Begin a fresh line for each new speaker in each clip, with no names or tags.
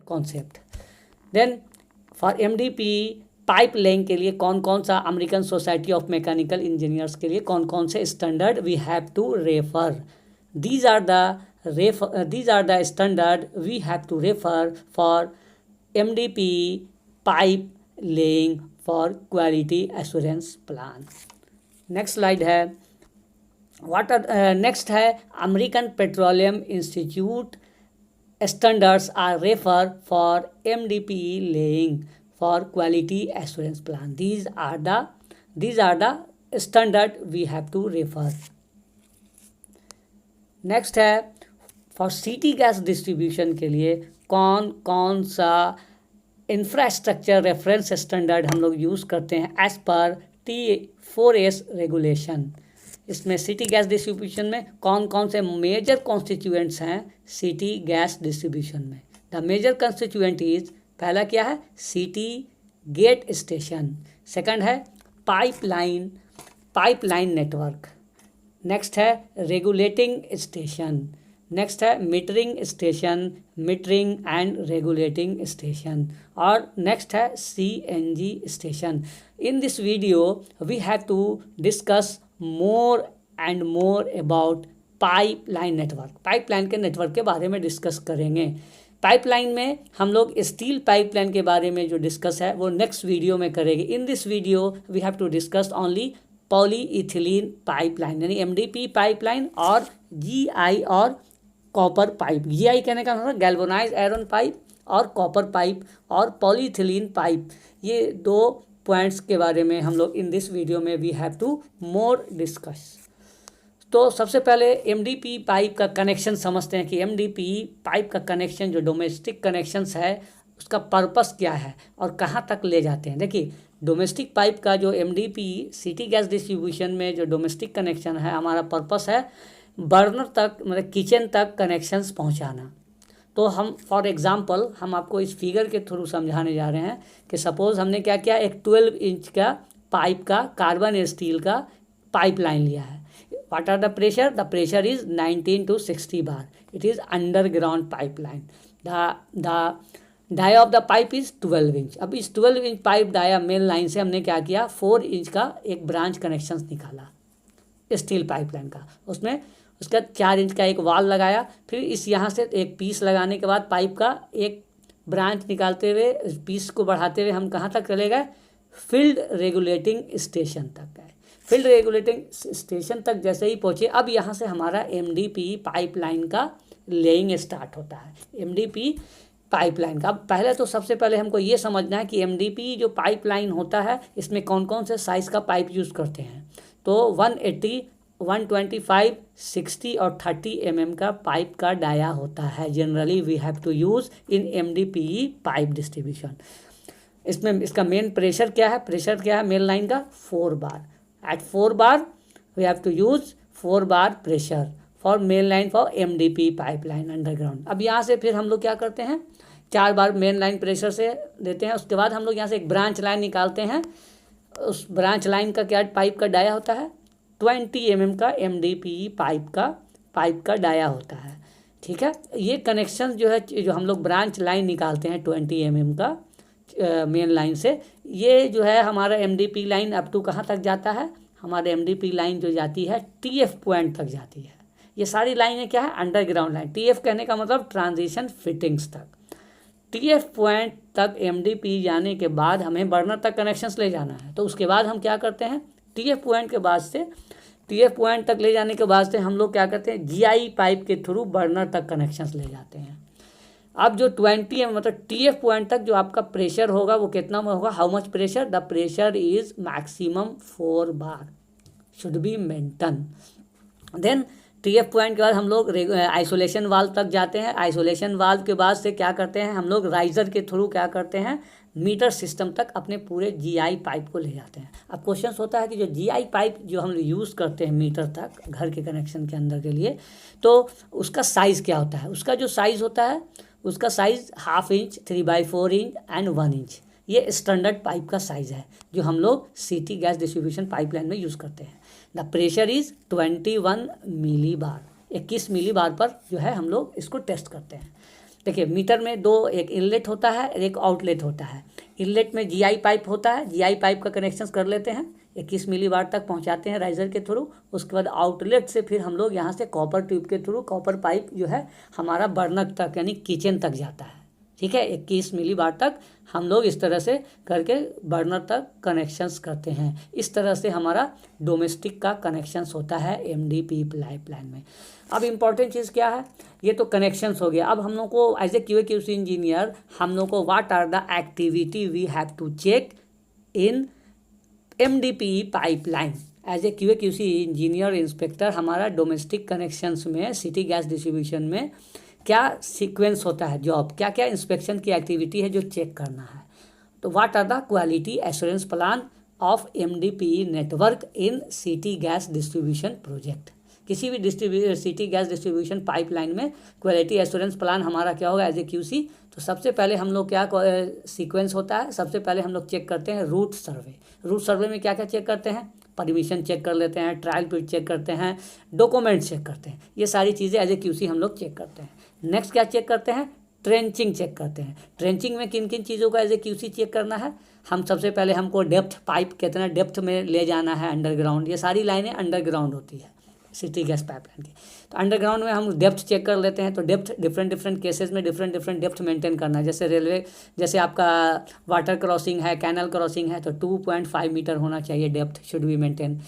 Concept. Then for MDP pipe laying के लिए कौन कौन सा American society of mechanical engineers के लिए कौन कौन से standard we have to refer, these are the standard we have to refer for MDP pipe laying for quality assurance plan. Next slide है नेक्स्ट है American petroleum institute standards are referred for MDP laying for quality assurance plan. These are the standard we have to refer. Next है for city gas distribution के लिए कौन कौन सा infrastructure reference standard हम लोग यूज़ करते हैं एज पर T4S रेगुलेशन। इसमें सिटी गैस डिस्ट्रीब्यूशन में कौन कौन से मेजर कॉन्स्टिट्यूएंट्स हैं सिटी गैस डिस्ट्रीब्यूशन में। द मेजर कॉन्स्टिट्यूएंट इज, पहला क्या है, सिटी गेट स्टेशन, सेकंड है पाइपलाइन नेटवर्क, नेक्स्ट है रेगुलेटिंग स्टेशन, नेक्स्ट है मीटरिंग एंड रेगुलेटिंग स्टेशन, और नेक्स्ट है CNG station. In this video we have to discuss more and more about pipeline network. Pipeline के network के बारे में discuss करेंगे। पाइपलाइन में हम लोग स्टील पाइपलाइन के बारे में जो डिस्कस है वो नेक्स्ट वीडियो में करेंगे। In this video we have to discuss only polyethylene pipeline यानी MDP पाइपलाइन और GI और कॉपर पाइप। GI कहने का मतलब गैल्वेनाइज्ड आयरन पाइप और कॉपर पाइप और पॉलीइथिलीन पाइप, ये दो पॉइंट्स के बारे में हम लोग इन दिस वीडियो में we have to more discuss. तो सबसे पहले MDP पाइप का कनेक्शन समझते हैं कि MDP पाइप का कनेक्शन जो डोमेस्टिक कनेक्शंस है उसका पर्पस क्या है और कहाँ तक ले जाते हैं। देखिए डोमेस्टिक पाइप का जो MDP सिटी गैस डिस्ट्रीब्यूशन में जो डोमेस्टिक कनेक्शन है, हमारा पर्पस है बर्नर तक मतलब किचन तक कनेक्शंस पहुँचाना। तो हम फॉर एग्जांपल हम आपको इस फिगर के थ्रू समझाने जा रहे हैं कि सपोज हमने क्या किया, एक 12 इंच का पाइप का कार्बन स्टील का पाइपलाइन लिया है। What are the pressure? The pressure is 19 to 60 bar. It is underground pipeline. The dia of the pipe is 12 inch. अब इस 12 inch pipe dia main line से हमने क्या किया, 4 इंच का एक ब्रांच कनेक्शन निकाला स्टील पाइपलाइन का, उसमें उसका 4 इंच का एक वाल लगाया। फिर इस यहाँ से एक पीस लगाने के बाद पाइप का एक ब्रांच निकालते हुए इस पीस को बढ़ाते हुए हम कहाँ तक चले गए, फील्ड रेगुलेटिंग स्टेशन तक गए। फील्ड रेगुलेटिंग स्टेशन तक जैसे ही पहुँचे, अब यहाँ से हमारा MDP पाइपलाइन का लेइंग स्टार्ट होता है। MDP पाइपलाइन का अब पहले तो सबसे पहले हमको ये समझना है कि MDP जो पाइपलाइन होता है इसमें कौन कौन से साइज़ का पाइप यूज़ करते हैं। तो 180, 125, 60 और 30 mm का पाइप का डाया होता है। Generally we have to use in MDP pipe distribution. इसमें इसका मेन प्रेशर क्या है, मेन लाइन का 4 bar. At 4 bar we have to use 4 bar pressure for main line for MDP pipeline underground. अब यहाँ से फिर हम लोग क्या करते हैं, 4 बार मेन लाइन प्रेशर से देते हैं। उसके बाद हम लोग यहाँ से एक ब्रांच लाइन निकालते हैं। उस ब्रांच लाइन का क्या पाइप का डाया होता है, 20 mm का MDP पाइप का डाया होता है। ठीक है, ये कनेक्शन जो है जो हम लोग ब्रांच लाइन निकालते हैं 20 mm का मेन लाइन से, ये जो है हमारा MDP लाइन अप टू कहाँ तक जाता है, हमारे MDP लाइन जो जाती है TF पॉइंट तक जाती है। ये सारी लाइनें क्या है, अंडरग्राउंड लाइन। TF कहने का मतलब ट्रांजिशन फिटिंग्स तक। TF पॉइंट तक MDP जाने के बाद हमें बर्नर तक कनेक्शंस ले जाना है। तो उसके बाद हम क्या करते हैं, TF पॉइंट तक ले जाने के बाद से हम लोग क्या करते हैं, GI पाइप के थ्रू बर्नर तक कनेक्शंस ले जाते हैं। अब जो 20 है मतलब TF पॉइंट तक जो आपका प्रेशर होगा वो कितना में होगा, how much pressure, the pressure is maximum 4 bar should be maintain. Then TF point के बाद हम लोग आइसोलेशन वाल्व तक जाते हैं। आइसोलेशन वाल्व के बाद से क्या करते हैं, हम लोग राइजर के थ्रू क्या करते हैं, मीटर सिस्टम तक अपने पूरे GI पाइप को ले जाते हैं। अब क्वेश्चन होता है कि जो GI पाइप जो हम यूज़ करते हैं मीटर तक घर के कनेक्शन के अंदर के लिए, तो उसका साइज़ क्या होता है, उसका जो साइज़ होता है उसका size 1/2 inch, 3/4 inch and 1 inch. ये स्टैंडर्ड पाइप का साइज़ है जो हम लोग सिटी गैस डिस्ट्रीब्यूशन पाइपलाइन में यूज़ करते हैं। द प्रेशर इज़ 21 मिली बार, 21 मिली बार पर जो है हम लोग इसको टेस्ट करते हैं। देखिए मीटर में दो, एक इनलेट होता है और एक आउटलेट होता है। इनलेट में जीआई पाइप होता है, जीआई पाइप का कनेक्शन कर लेते हैं, 21 मिलीवाट तक पहुंचाते हैं राइजर के थ्रू। उसके बाद आउटलेट से फिर हम लोग यहाँ से कॉपर ट्यूब के थ्रू, कॉपर पाइप जो है हमारा बर्नर तक यानी किचन तक जाता है। ठीक है, 21 मिलीवाट तक हम लोग इस तरह से करके बर्नर तक कनेक्शंस करते हैं। इस तरह से हमारा डोमेस्टिक का कनेक्शंस होता है एमडीपी पाइपलाइन में। अब इम्पॉर्टेंट चीज़ क्या है, ये तो कनेक्शंस हो गया। अब हम लोग को एज ए क्यूसी इंजीनियर हम लोग को what are the activity we have to check in MDP pipeline. As a QC engineer inspector हमारा डोमेस्टिक कनेक्शंस में सिटी गैस डिस्ट्रीब्यूशन में क्या सीक्वेंस होता है, जॉब क्या क्या इंस्पेक्शन की एक्टिविटी है जो चेक करना है। तो what are the quality assurance plan of MDP network in city gas distribution project. किसी भी सिटी गैस डिस्ट्रीब्यूशन पाइपलाइन में क्वालिटी एश्योरेंस प्लान हमारा क्या होगा एज ए क्यूसी। तो सबसे पहले हम लोग क्या सीक्वेंस होता है, सबसे पहले हम लोग चेक करते हैं रूट सर्वे। रूट सर्वे में क्या क्या चेक करते हैं, परमिशन चेक कर लेते हैं, ट्रायल पीरियड चेक करते हैं, डॉक्यूमेंट चेक करते हैं, ये सारी चीज़ें एज ए क्यूसी हम लोग चेक करते हैं। नेक्स्ट क्या चेक करते हैं, ट्रेंचिंग चेक करते हैं। ट्रेंचिंग में किन किन चीज़ों का एज ए क्यूसी चेक करना है, हम सबसे पहले हमको डेप्थ, पाइप कितना डेप्थ में ले जाना है अंडरग्राउंड, ये सारी लाइनें अंडरग्राउंड होती है सिटी गैस पाइपलाइन की। तो अंडरग्राउंड में हम डेप्थ चेक कर लेते हैं। तो डेप्थ डिफरेंट केसेस में डिफरेंट डेप्थ मेंटेन करना है। जैसे रेलवे, जैसे आपका वाटर क्रॉसिंग है, कैनल क्रॉसिंग है, तो 2.5 मीटर होना चाहिए depth should be maintain.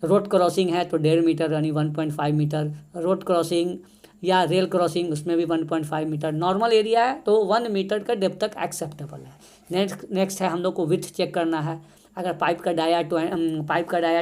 Road crossing है तो 1.5 मीटर यानी 1.5 मीटर। रोड क्रॉसिंग या रेल क्रॉसिंग उसमें भी 1.5 मीटर। नॉर्मल एरिया है तो 1 मीटर का डेप्थ तक एक्सेप्टेबल है। नेक्स्ट है हम लोग को विड्थ चेक करना है। अगर पाइप का डाया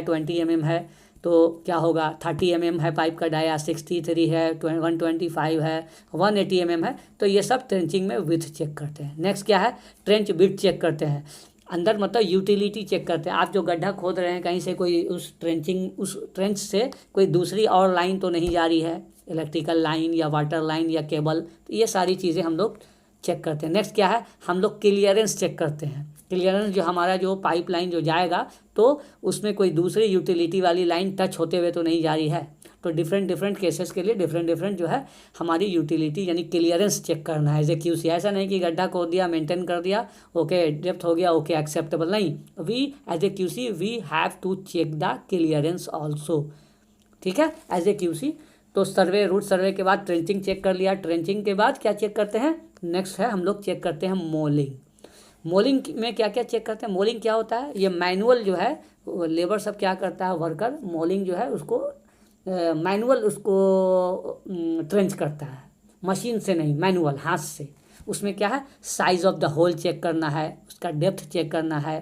20 mm है तो क्या होगा, 30 mm है पाइप का डाया, 63 है, 125 है, 180 mm है। तो ये सब ट्रेंचिंग में विड्थ चेक करते हैं। नेक्स्ट क्या है, ट्रेंच विड्थ चेक करते हैं। अंदर मतलब यूटिलिटी चेक करते हैं। आप जो गड्ढा खोद रहे हैं कहीं से कोई उस ट्रेंच से कोई दूसरी और लाइन तो नहीं जा रही है, इलेक्ट्रिकल लाइन या वाटर लाइन या केबल, तो ये सारी चीज़ें हम लोग चेक करते हैं। नेक्स्ट क्या है, हम लोग क्लियरेंस चेक करते हैं। क्लियरेंस जो हमारा जो पाइपलाइन जो जाएगा तो उसमें कोई दूसरी यूटिलिटी वाली लाइन टच होते हुए तो नहीं जा रही है। तो डिफरेंट केसेस के लिए डिफरेंट जो है हमारी यूटिलिटी यानी क्लियरेंस चेक करना है एज ए क्यूसी। ऐसा नहीं कि गड्ढा खोद दिया, मेंटेन कर दिया, ओके डेप्थ हो गया, ओके एक्सेप्टेबल, नहीं। We as a QC we have to check the clearance also. ठीक है, एज ए क्यूसी। तो सर्वे, रूट सर्वे के बाद ट्रेंचिंग चेक कर लिया। ट्रेंचिंग के बाद क्या चेक करते हैं, नेक्स्ट है हम लोग चेक करते हैं मोलिंग। मोलिंग में क्या क्या चेक करते हैं, मोलिंग क्या होता है, ये मैनुअल जो है लेबर सब क्या करता है, वर्कर मोलिंग जो है उसको मैनुअल उसको ट्रेंच करता है, मशीन से नहीं, मैनुअल हाथ से। उसमें क्या है, साइज़ ऑफ द होल चेक करना है, उसका डेप्थ चेक करना है,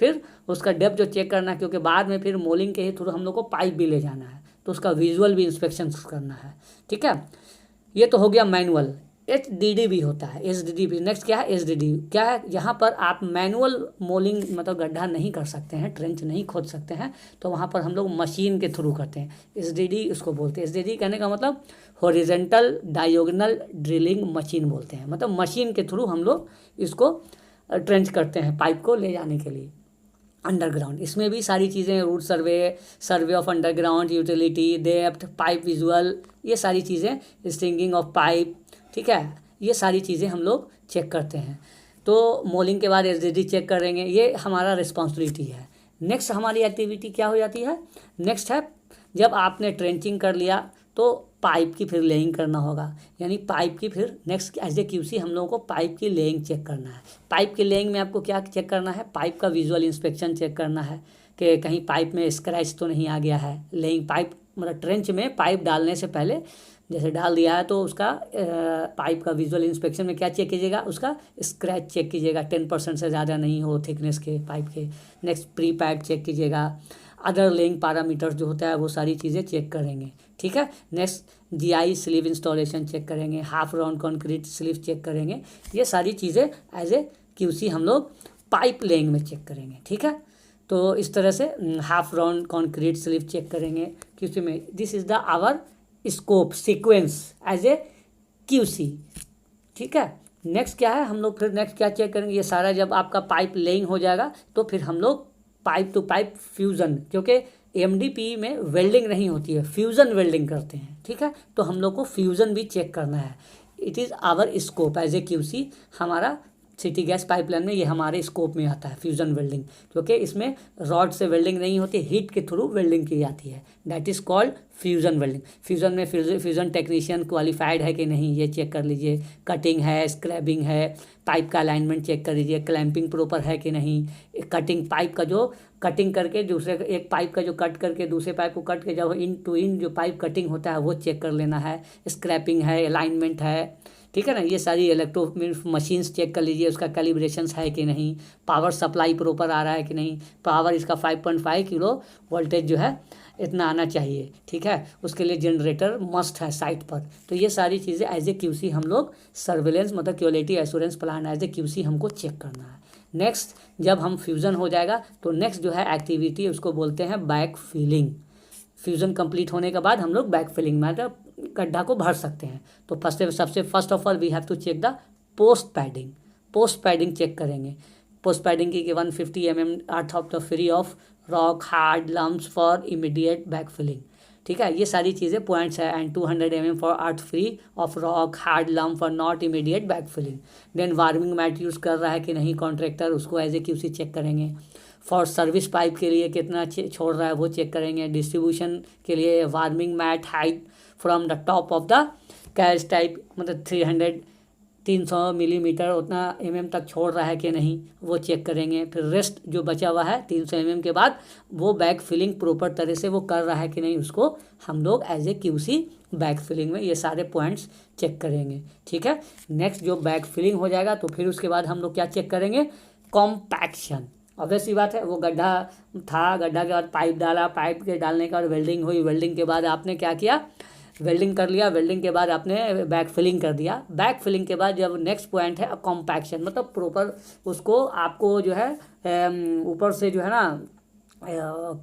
फिर उसका डेप्थ जो चेक करना है, क्योंकि बाद में फिर मोलिंग के ही थ्रू हम लोग को पाइप भी ले जाना है, तो उसका विजुअल भी इंस्पेक्शन करना है। ठीक है, ये तो हो गया मैनुअल। HDD भी होता है, HDD भी। नेक्स्ट क्या है, HDD क्या है, यहाँ पर आप मैनुअल मोलिंग मतलब गड्ढा नहीं कर सकते हैं, ट्रेंच नहीं खोद सकते हैं, तो वहाँ पर हम लोग मशीन के थ्रू करते हैं। HDD उसको बोलते हैं। HDD कहने का मतलब हॉरिजेंटल डायगोनल ड्रिलिंग मशीन बोलते हैं, मतलब मशीन के थ्रू हम लोग इसको ट्रेंच करते हैं पाइप को ले जाने के लिए अंडरग्राउंड। इसमें भी सारी चीज़ें, route survey, survey of underground, utility, depth, pipe visual, ये सारी चीज़ें, स्ट्रिंगिंग ऑफ पाइप, ठीक है, ये सारी चीज़ें हम लोग चेक करते हैं। तो मोलिंग के बाद HDD चेक करेंगे, ये हमारा रिस्पॉन्सिबिलिटी है। नेक्स्ट हमारी एक्टिविटी क्या हो जाती है, नेक्स्ट है जब आपने ट्रेंचिंग कर लिया तो पाइप की फिर लेइंग करना होगा, यानी पाइप की फिर नेक्स्ट एज ए क्यूसी हम लोगों को पाइप की लेइंग चेक करना है। पाइप की लेइंग में आपको क्या चेक करना है, पाइप का विजुअल इंस्पेक्शन चेक करना है कि कहीं पाइप में स्क्रैच तो नहीं आ गया है। लेइंग पाइप मतलब ट्रेंच में पाइप डालने से पहले जैसे डाल दिया है तो उसका पाइप का विजुअल इंस्पेक्शन में क्या चेक कीजिएगा, उसका स्क्रैच चेक कीजिएगा, 10% से ज़्यादा नहीं हो थिकनेस के पाइप के। नेक्स्ट प्री पैड चेक कीजिएगा, अदर लेइंग पैरामीटर्स जो होता है वो सारी चीज़ें चेक करेंगे। ठीक है, next GI sleeve installation check करेंगे, half round concrete sleeve check करेंगे। ये सारी चीज़ें एज ए क्यूसी हम लोग पाइप लेइंग में चेक करेंगे। ठीक है, तो इस तरह से half round concrete sleeve check करेंगे क्यूसी में। This is the our scope sequence as a QC. ठीक है, नेक्स्ट क्या है, हम लोग फिर नेक्स्ट क्या चेक करेंगे, ये सारा जब आपका पाइप लेइंग हो जाएगा तो फिर हम लोग पाइप टू पाइप फ्यूज़न, क्योंकि MDP में वेल्डिंग नहीं होती है, फ्यूज़न वेल्डिंग करते हैं। ठीक है, तो हम लोग को फ्यूज़न भी चेक करना है। It is our scope as a QC. हमारा सिटी गैस पाइपलाइन में ये हमारे स्कोप में आता है फ्यूज़न वेल्डिंग, क्योंकि इसमें रॉड से वेल्डिंग नहीं होती, हीट के थ्रू वेल्डिंग की जाती है। That is called fusion welding. Fusion में फ्यूज़न टेक्नीशियन क्वालिफाइड है कि नहीं ये चेक कर लीजिए, कटिंग है, स्क्रैबिंग है, पाइप का अलाइनमेंट चेक कर लीजिए, क्लैंपिंग प्रॉपर है कि नहीं, कटिंग पाइप का जो कटिंग करके दूसरे एक पाइप का जो कट करके दूसरे पाइप को कट के जब इन टू इन जो पाइप कटिंग होता है वो चेक कर लेना है, स्क्रैपिंग है, अलाइनमेंट है, ठीक है ना। ये सारी इलेक्ट्रो मशीन्स चेक कर लीजिए, उसका कैलिब्रेशंस है कि नहीं, पावर सप्लाई प्रॉपर आ रहा है कि नहीं, पावर इसका 5.5 किलो वोल्टेज जो है इतना आना चाहिए, ठीक है। उसके लिए जनरेटर मस्ट है साइट पर। तो ये सारी चीज़ें एज ए क्यूसी हम लोग सर्विलेंस मतलब quality assurance plan as a QC हमको चेक करना है। नेक्स्ट जब हम फ्यूज़न हो जाएगा तो नेक्स्ट जो है एक्टिविटी उसको बोलते हैं बैक फिलिंग। फ्यूज़न कंप्लीट होने के बाद हम लोग बैक फिलिंग मतलब गड्ढा को भर सकते हैं। तो first of all we have to check the post padding. Post padding चेक करेंगे। पोस्ट पैडिंग की 150 mm earth of the free of rock hard lumps for immediate back filling, ठीक है। ये सारी चीज़ें पॉइंट्स है। And 200 mm for earth free of rock hard lump for not immediate back filling. Then warning mat use कर रहा है कि नहीं कॉन्ट्रैक्टर, उसको एज ए क्यूसी चेक करेंगे। फॉर सर्विस पाइप के लिए कितना छोड़ रहा है वो चेक करेंगे। डिस्ट्रीब्यूशन के लिए warning mat height from the top of the cash type मतलब 300 मिलीमीटर उतना तक छोड़ रहा है कि नहीं वो चेक करेंगे। फिर रेस्ट जो बचा हुआ है 300 के बाद वो बैक फिलिंग प्रॉपर तरह से वो कर रहा है कि नहीं, उसको हम लोग as a QC back filling में ये सारे पॉइंट्स चेक करेंगे, ठीक है। नेक्स्ट जो बैक फिलिंग हो जाएगा तो फिर उसके बाद हम लोग क्या चेक करेंगे, कॉम्पैक्शन। ऑब्वियस बात है, वो गड्ढा था, गड्ढा के बाद पाइप डाला, पाइप के डालने के बाद वेल्डिंग हुई, वेल्डिंग के बाद आपने क्या किया, वेल्डिंग कर लिया, वेल्डिंग के बाद आपने बैक फिलिंग कर दिया। बैक फिलिंग के बाद जब नेक्स्ट पॉइंट है कॉम्पैक्शन मतलब प्रॉपर उसको आपको जो है ऊपर से जो है ना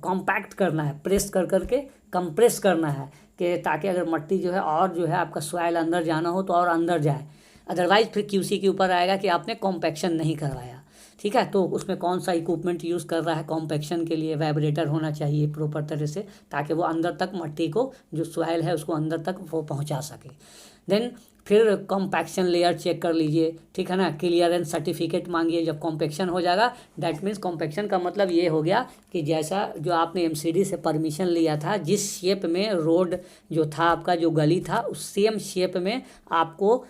कॉम्पैक्ट करना है, प्रेस कर करके कंप्रेस करना है कि ताकि अगर मट्टी जो है और जो है आपका सॉइल अंदर जाना हो तो और अंदर जाए। अदरवाइज फिर क्यूसी के ऊपर आएगा कि आपने कॉम्पैक्शन नहीं करवाया, ठीक है। तो उसमें कौन सा इक्विपमेंट यूज़ कर रहा है कॉम्पैक्शन के लिए, वाइब्रेटर होना चाहिए प्रॉपर तरह से ताकि वो अंदर तक मट्टी को जो सॉइल है उसको अंदर तक वो पहुंचा सके। देन फिर कॉम्पैक्शन लेयर चेक कर लीजिए, ठीक है ना। क्लियरेंस सर्टिफिकेट मांगिए जब कॉम्पैक्शन हो जाएगा। दैट मीन्स कॉम्पैक्शन का मतलब ये हो गया कि जैसा जो आपने एमसीडी से परमिशन लिया था, जिस शेप में रोड जो था आपका जो गली था उस सेम शेप में आपको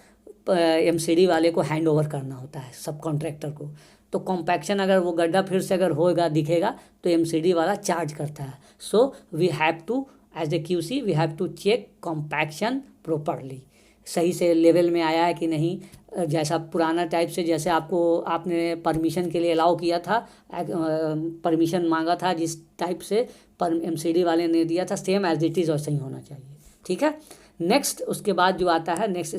एमसीडी वाले को हैंड ओवर करना होता है, सब कॉन्ट्रैक्टर को। तो कॉम्पैक्शन अगर वो गड्ढा फिर से अगर होगा दिखेगा तो एमसीडी वाला चार्ज करता है। So we have to as a QC we have to check compaction properly, सही से लेवल में आया है कि नहीं, जैसा पुराना टाइप से जैसे आपने परमिशन के लिए अलाउ किया था, परमिशन मांगा था जिस टाइप से एमसीडी वाले ने दिया था सेम एज इट इज़ वैसे ही होना चाहिए, ठीक है। नेक्स्ट उसके बाद जो आता है नेक्स्ट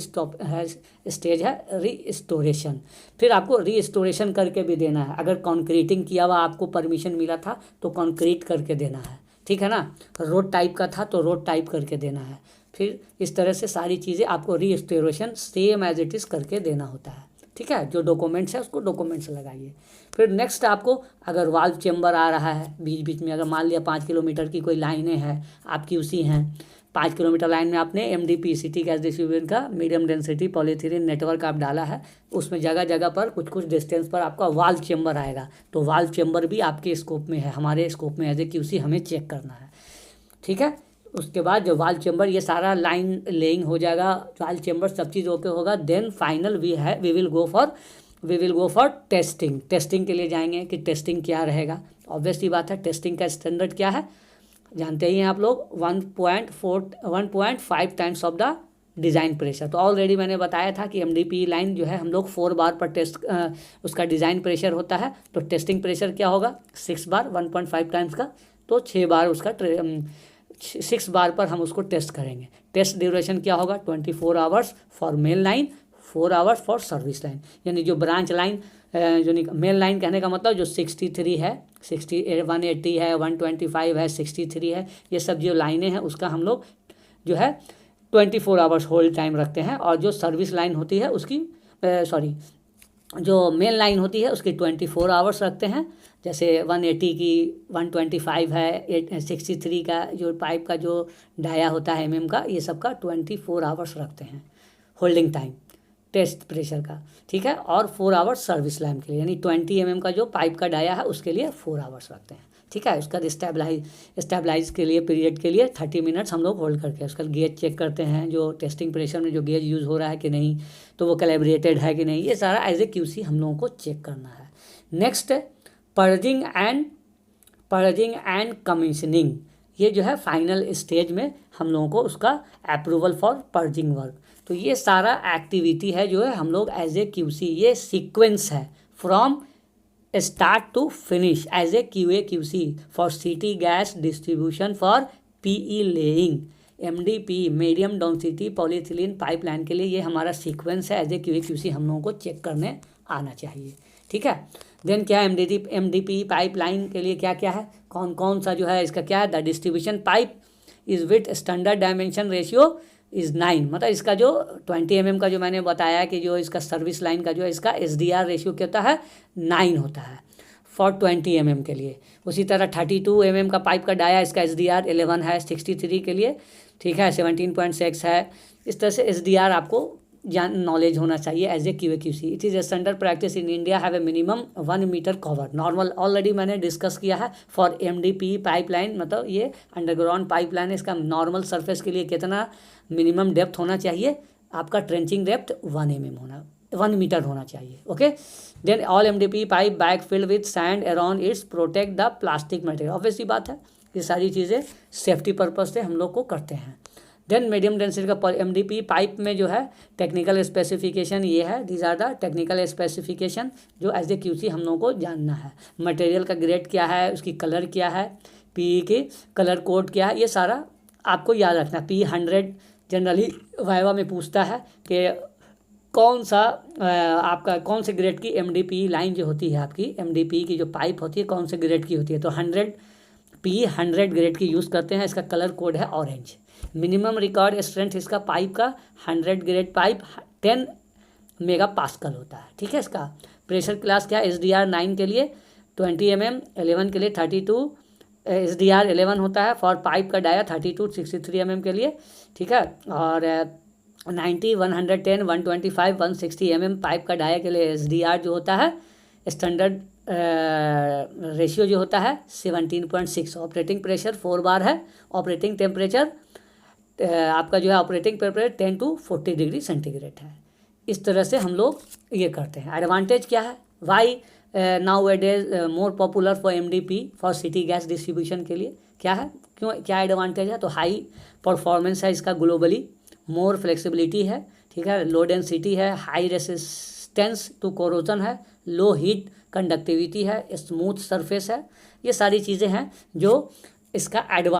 स्टेज है रीस्टोरेशन। फिर आपको रीस्टोरेशन करके भी देना है। अगर कॉन्क्रीटिंग किया हुआ आपको परमिशन मिला था तो कॉन्क्रीट करके देना है, ठीक है ना। रोड टाइप का था तो रोड टाइप करके देना है। फिर इस तरह से सारी चीज़ें आपको restoration same as it is करके देना होता है, ठीक है। जो डॉक्यूमेंट्स है उसको डॉक्यूमेंट्स लगाइए। फिर नेक्स्ट आपको अगर वाल्व चेम्बर आ रहा है बीच बीच में, अगर मान लिया 5 किलोमीटर की कोई लाइनें हैं आपकी उसी हैं, 5 किलोमीटर लाइन में आपने एमडीपी सिटी गैस डिस्ट्रीब्यूशन का मीडियम डेंसिटी पॉलीथीन नेटवर्क आप डाला है, उसमें जगह जगह पर कुछ कुछ डिस्टेंस पर आपका वाल्व चेम्बर आएगा। तो वाल्व चेम्बर भी आपके स्कोप में है, हमारे स्कोप में एज ए क्यूसी हमें चेक करना है, ठीक है। उसके बाद जो वाल्व चेम्बर ये सारा लाइन लेइंग हो जाएगा, वाल्व चेम्बर सब चीज़ ओके होगा। Then final we will go for testing. Testing के लिए जाएंगे कि टेस्टिंग क्या रहेगा। ऑब्वियस सी बात है, टेस्टिंग का स्टैंडर्ड क्या है जानते ही हैं आप लोग, 1.5 times of the design pressure. तो ऑलरेडी मैंने बताया था कि एमडीपी लाइन जो है हम लोग 4 बार पर टेस्ट उसका डिज़ाइन प्रेशर होता है। तो टेस्टिंग प्रेशर क्या होगा 6 बार 1.5 टाइम्स का, तो 6 बार उसका 6 बार पर हम उसको टेस्ट करेंगे। टेस्ट ड्यूरेशन क्या होगा 24 hours for main line, 4 hours for service line. यानी जो ब्रांच लाइन जो मेन लाइन कहने का मतलब जो 63 है, 180 है, 125 है, 63 है, ये सब जो लाइनें हैं उसका हम लोग जो है 24 आवर्स होल्ड टाइम रखते हैं। और जो सर्विस लाइन होती है उसकी जो मेन लाइन होती है उसकी 24 आवर्स रखते हैं। जैसे 180 की 125 है, 63 का जो पाइप का जो डाया होता है का, ये सब का 24 आवर्स रखते हैं। होल्डिंग टाइम टेस्ट प्रेशर का, ठीक है। और 4 आवर्स सर्विस लैम्प के लिए, यानी 20 mm का जो पाइप का डाया है उसके लिए 4 आवर्स रखते हैं, ठीक है। उसका स्टेबलाइज के लिए पीरियड के लिए 30 मिनट्स हम लोग होल्ड करके उसका गेज चेक करते हैं, जो टेस्टिंग प्रेशर में जो गेज यूज़ हो रहा है कि नहीं, तो वो कैलिब्रेटेड है कि नहीं, ये सारा एज ए QC हम लोगों को चेक करना है। नेक्स्ट पर्जिंग एंड कमीशनिंग, ये जो है फाइनल स्टेज में हम लोगों को उसका अप्रूवल फॉर पर्जिंग वर्क। तो ये सारा एक्टिविटी है जो है हम लोग एज ए QC, ये सीक्वेंस है from start to finish as a QA QC for city gas distribution for PE laying, MDP medium density polyethylene pipeline के लिए ये हमारा सीक्वेंस है एज ए QA QC हम लोगों को चेक करने आना चाहिए, ठीक है। देन क्या है MDP पाइपलाइन के लिए क्या क्या है, कौन कौन सा जो है इसका क्या है, the distribution pipe is with standard dimension ratio is 9, मतलब इसका जो 20 mm का जो मैंने बताया कि जो इसका सर्विस लाइन का जो है इसका SDR रेशियो क्या होता है 9 होता है फॉर 20 mm के लिए। उसी तरह 32 mm का पाइप का डाया इसका SDR 11 है, 63 के लिए, ठीक है, 17.6 है। इस तरह से SDR आपको नॉलेज होना चाहिए as a QA QC। It is a standard practice in India have a minimum 1 metre cover normal, already मैंने डिस्कस किया है फॉर MDP पाइपलाइन, मतलब ये अंडरग्राउंड पाइपलाइन है, इसका नॉर्मल सरफेस के लिए कितना मिनिमम डेप्थ होना चाहिए, आपका ट्रेंचिंग डेप्थ 1 मीटर होना चाहिए, okay. Then all MDP pipe bag filled with sand around its protect the plastic material, obviously बात है, ये सारी चीज़ें सेफ्टी पर्पज से हम लोग को करते हैं। देन मीडियम डेंसिटी का MDP पाइप में जो है टेक्निकल स्पेसिफिकेशन ये है, these are the technical specification जो एज ए QC हम लोगों को जानना है। मटेरियल का ग्रेड क्या है, उसकी कलर क्या है, PE की कलर कोड क्या है, ये सारा आपको याद रखना है। P100 जनरली वाइवा में पूछता है कि कौन सा आपका कौन से ग्रेड की MDP लाइन जो होती है, आपकी MDP की जो पाइप होती है कौन से ग्रेड की होती है, तो 100 ग्रेड की यूज़ करते हैं। इसका कलर कोड है ऑरेंज। मिनिमम रिकॉर्ड स्ट्रेंथ इसका पाइप का 100 ग्रेड पाइप 10 मेगापास्कल होता है, ठीक है। इसका प्रेशर क्लास क्या है, SDR 9 के लिए 20 mm, 11 के लिए 32, SDR 11 होता है फॉर पाइप का डाया 32 63 mm के लिए, ठीक है। और 90 110 125 160 mm पाइप का डाया के लिए SDR जो होता है स्टैंडर्ड रेशियो जो होता है 17.6। ऑपरेटिंग प्रेशर 4 बार है। ऑपरेटिंग टेम्परेचर आपका जो है operating temperature 10 to 40 degree centigrade है। इस तरह से हम लोग ये करते हैं। एडवांटेज क्या है, why nowadays more popular for MDP for city gas distribution के लिए क्या है, क्यों क्या एडवांटेज है, तो हाई परफॉर्मेंस है इसका ग्लोबली, मोर फ्लेक्सिबिलिटी है, ठीक है, लो डेंसिटी है, हाई रेसिस्टेंस टू कोरोजन है, लो हीट कंडक्टिविटी है, स्मूथ सरफेस है, ये सारी चीज़ें हैं जो इसका